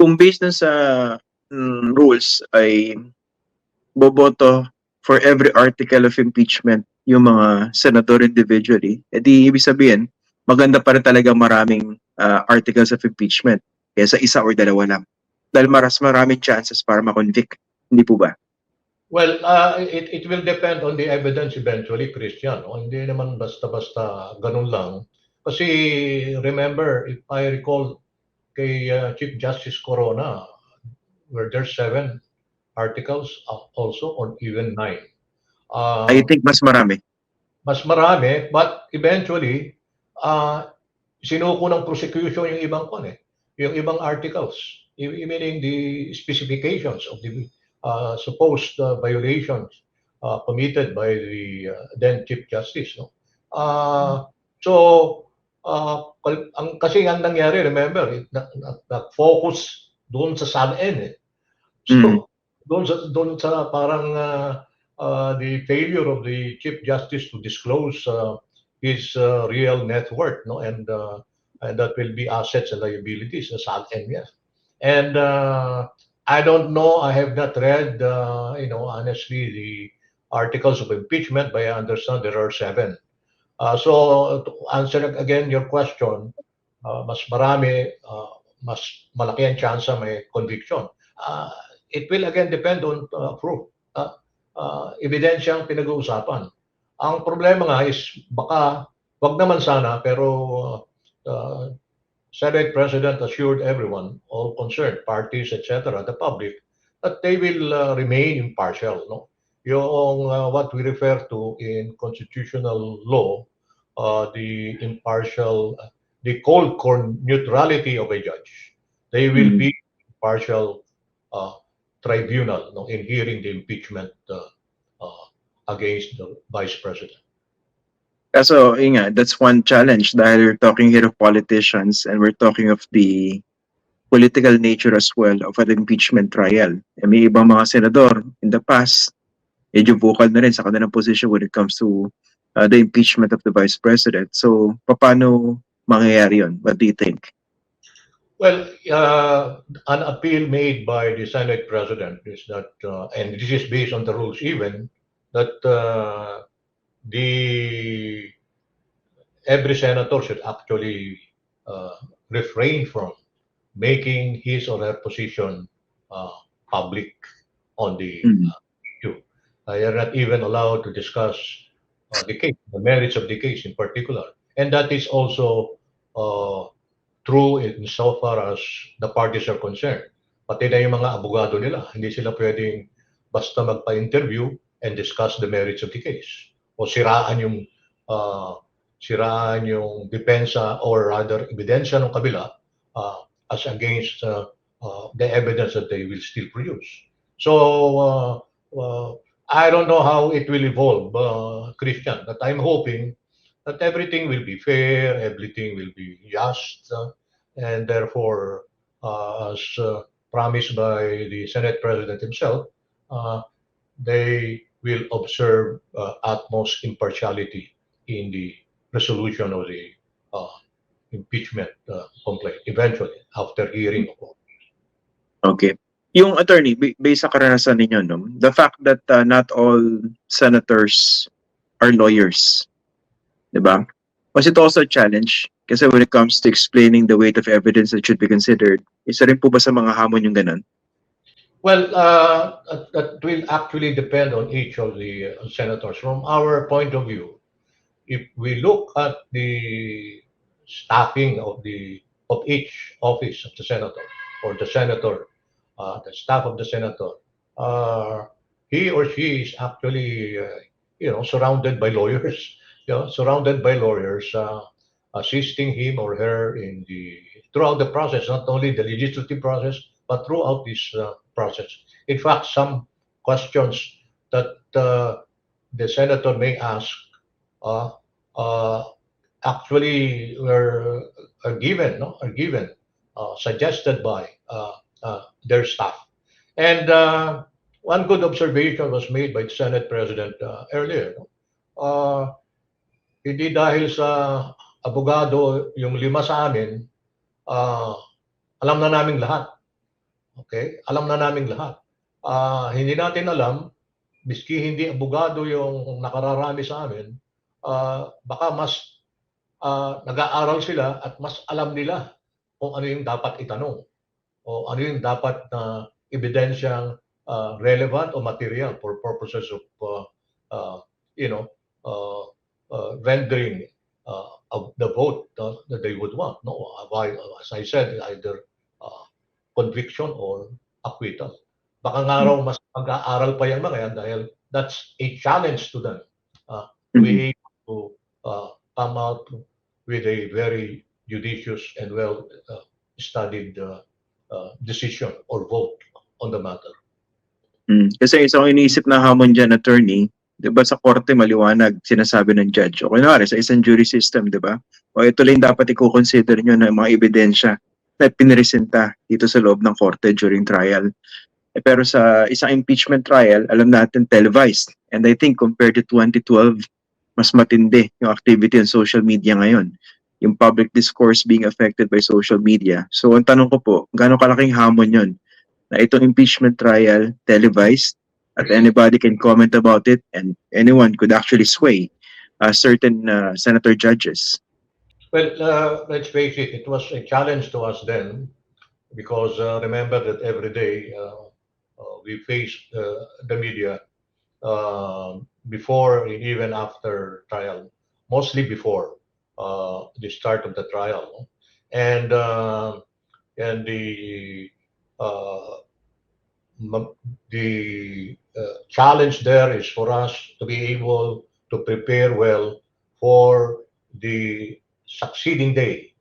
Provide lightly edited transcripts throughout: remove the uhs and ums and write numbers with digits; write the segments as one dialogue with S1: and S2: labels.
S1: kung based dun sa rules ay boboto for every article of impeachment yung mga senador individually, edi ibig sabihin, maganda pa rin talaga maraming articles of impeachment kaysa isa or dalawa lang. Dahil maraming chances para ma-convict. Hindi po ba?
S2: Well, it will depend on the evidence eventually, Christian. O, hindi naman basta-basta ganun lang. Kasi remember, if I recall kay Chief Justice Corona, were there 7 articles also or even 9?
S1: I think mas marami.
S2: Mas marami, but eventually, sinuko ng prosecution yung ibang yung ibang articles, meaning the specifications of the supposed violations committed by the then Chief Justice. No? So, kasi ang nangyari, remember, nag-focus doon sa SALN. So, doon sa parang the failure of the Chief Justice to disclose his real net worth, no, and that will be assets and liabilities, SALN, yes. And I don't know. I have not read, honestly, the articles of impeachment, but I understand there are 7. So to answer again your question, mas marami, mas malaki ang chance may conviction. It will again depend on proof. Ebidensya ang pinag-uusapan. Ang problema nga is baka, wag naman sana, pero Senate President assured everyone, all concerned, parties, etc., the public, that they will remain impartial. No? Yung what we refer to in constitutional law, the impartial, the cold core neutrality of a judge. They will be impartial tribunal, no, in hearing the impeachment against the Vice President.
S1: So, that's one challenge dahil we're talking here of politicians and we're talking of the political nature as well of an impeachment trial. May ibang mga senador in the past, medyo vocal na rin sa kanilang position when it comes to the impeachment of the Vice President. So, paano mangyayari yun? What do you think?
S2: Well, an appeal made by the Senate President is that, and this is based on the rules even, that every senator should actually refrain from making his or her position public on the issue. They are not even allowed to discuss the case, the merits of the case in particular. And that is also true insofar as the parties are concerned. Pati na yung mga abogado nila, hindi sila pwedeng basta magpa-interview and discuss the merits of the case. O siraan yung depensa or rather ebidensya ng kabila as against the evidence that they will still produce. So I don't know how it will evolve, Christian, but I'm hoping that everything will be fair, everything will be just, and therefore, as promised by the Senate President himself, they will observe utmost impartiality in the resolution of the impeachment complaint, eventually, after hearing.
S1: Okay. Yung attorney, based sa karanasan ninyo, no, the fact that not all senators are lawyers, diba? Was it also a challenge? Kasi when it comes to explaining the weight of evidence that should be considered, isa rin po ba sa mga hamon yung ganun?
S2: Well, that will actually depend on each of the senators. From our point of view, if we look at the staffing of each office of the senator or the senator, the staff of the senator, he or she is actually, surrounded by lawyers. Surrounded by lawyers assisting him or her throughout the process, not only the legislative process, but throughout this process. In fact, some questions that the senator may ask actually are given, suggested by their staff. And one good observation was made by the Senate President earlier. Hindi dahil sa abogado yung 5 sa amin, alam na namin lahat. Okay? Alam na namin lahat. Hindi natin alam, miski hindi abogado yung nakararami sa amin, baka mas nag-aaral sila at mas alam nila kung ano yung dapat itanong o ano yung dapat na ebidensyang relevant o material for purposes of uh, you know rendering of the vote that they would want. No, as I said, either uh, conviction or acquittal. Baka nga raw mas mag-aaral pa yung mga yan dahil that's a challenge to them to be able to come out with a very judicious and well studied decision or vote on the matter.
S1: Kasi isang iniisip na hamon dyan, attorney, di ba sa korte maliwanag sinasabi ng judge, o kunwari sa isang jury system, di ba? O ito lang dapat i-consider nyo na mga ebidensya na piniresenta dito sa loob ng korte during trial. Pero sa isang impeachment trial, alam natin televised. And I think compared to 2012, mas matindi yung activity on social media ngayon. Yung public discourse being affected by social media. So ang tanong ko po, gaano kalaking hamon yun? Na itong impeachment trial televised at anybody can comment about it and anyone could actually sway certain senator judges.
S2: Well, let's face it, it was a challenge to us then because remember that every day we faced the media before and even after trial, mostly before the start of the trial, and the challenge there is for us to be able to prepare well for the succeeding day.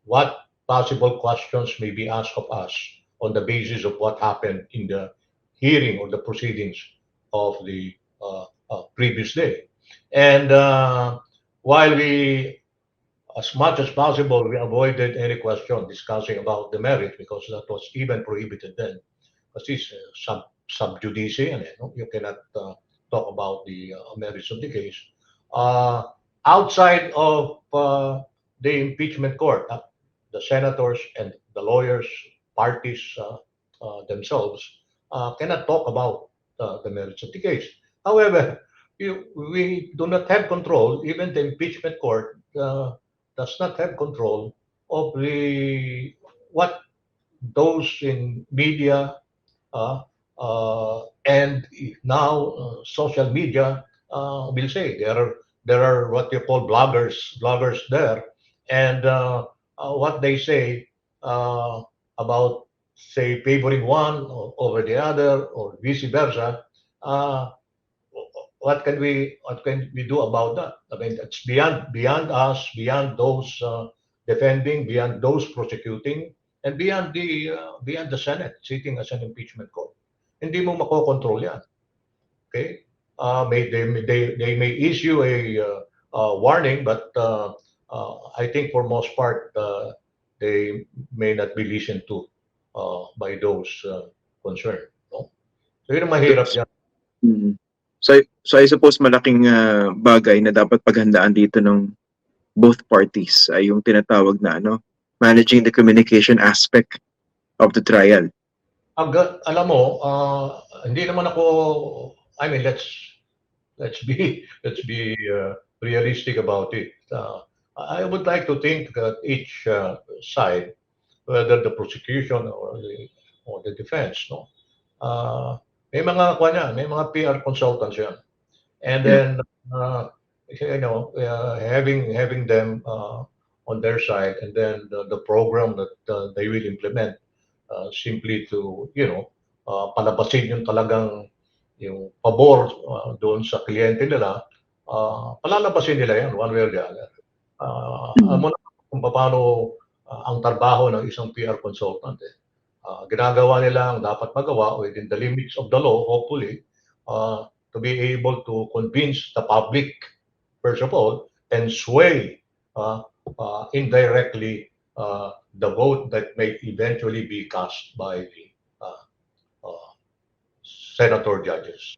S2: What possible questions may be asked of us on the basis of what happened in the hearing or the proceedings of the previous day. And while we, as much as possible, we avoided any question discussing about the merit because that was even prohibited then. Because it's sub judice, and you cannot talk about the merits of the case. Outside of the impeachment court, the senators and the lawyers, parties themselves cannot talk about the merits of the case. However, we do not have control, even the impeachment court does not have control of what those in media and now social media will say. There are what you call bloggers there, and what they say about, say, favoring one over the other or vice versa. What can we do about that? I mean, it's beyond us, beyond those defending, beyond those prosecuting, and beyond the Senate sitting as an impeachment court. Hindi mo makokontrol yan. Okay? They may issue a warning, but I think for most part they may not be listened to by those concerned. No? So yun ang mahirap yan.
S1: So I suppose malaking bagay na dapat paghandaan dito ng both parties ay yung tinatawag na managing the communication aspect of the trial.
S2: Alam mo, hindi naman ako, I mean, let's be realistic about it. I would like to think that each side, whether the prosecution or the defense, may mga PR consultants yan. And then having them on their side, and then the program that they will implement simply to palabasin yung talagang yung pabor doon sa kliyente nila, palalabasin nila yan one way or the other. Alam mo na kung paano ang trabaho ng isang PR consultant. Ginagawa nila ang dapat magawa within the limits of the law, hopefully, to be able to convince the public, first of all, and sway indirectly the vote that may eventually be cast by the senator judges.